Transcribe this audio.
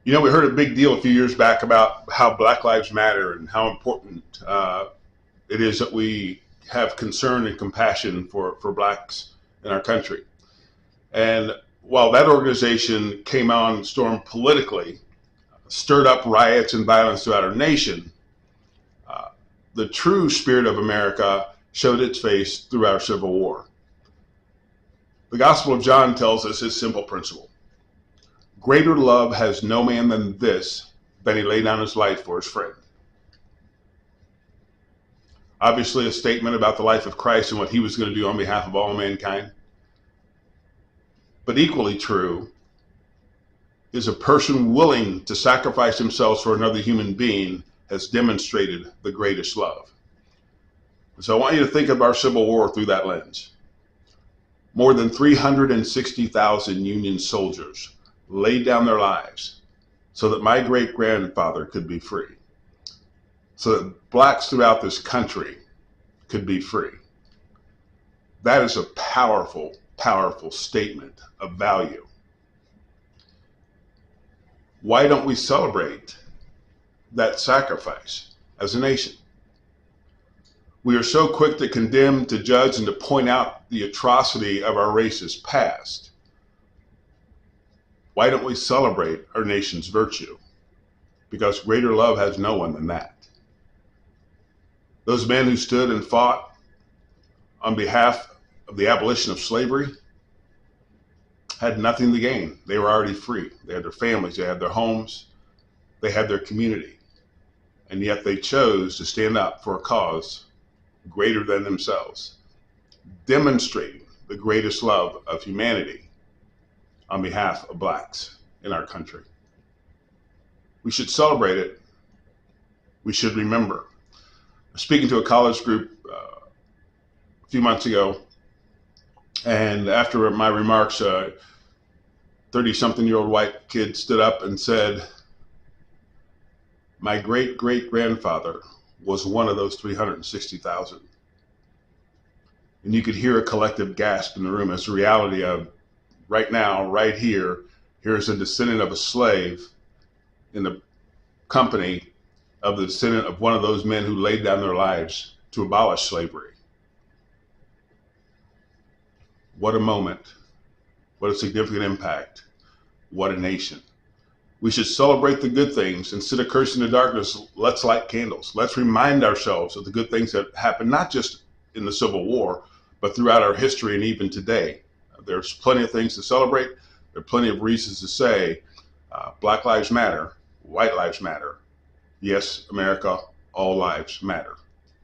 You know, we heard a big deal a few years back about how Black Lives Matter and how important it is that we have concern and compassion for blacks in our country. And while that organization came on storm politically, stirred up riots and violence throughout our nation, uh, the true spirit of America showed its face through our Civil War. The Gospel of John tells us this simple principle: greater love has no man than this, than he lay down his life for his friend. Obviously, a statement about the life of Christ and what he was going to do on behalf of all mankind. But equally true is a person willing to sacrifice himself for another human being has demonstrated the greatest love. So I want you to think of our Civil War through that lens. More than 360,000 Union soldiers laid down their lives so that my great-grandfather could be free, so that blacks throughout this country could be free. That is a powerful, powerful statement of value. Why don't we celebrate that sacrifice as a nation? We are so quick to condemn, to judge, and to point out the atrocity of our race's past. Why don't we celebrate our nation's virtue? Because greater love has no one than that. Those men who stood and fought on behalf of the abolition of slavery had nothing to gain. They were already free. They had their families, they had their homes, they had their community. And yet they chose to stand up for a cause greater than themselves, demonstrating the greatest love of humanity on behalf of blacks in our country. We should celebrate it. We should remember. I was speaking to a college group a few months ago, and after my remarks, 30-something-year-old white kid stood up and said, "My great-great-grandfather was one of those 360,000. And you could hear a collective gasp in the room as the reality of right now, right here, here's a descendant of a slave in the company of the descendant of one of those men who laid down their lives to abolish slavery. What a moment. What a significant impact. What a nation. We should celebrate the good things. Instead of cursing the darkness, let's light candles. Let's remind ourselves of the good things that happened, not just in the Civil War, but throughout our history and even today. There's plenty of things to celebrate. There are plenty of reasons to say Black Lives Matter, White Lives Matter. Yes, America, all lives matter.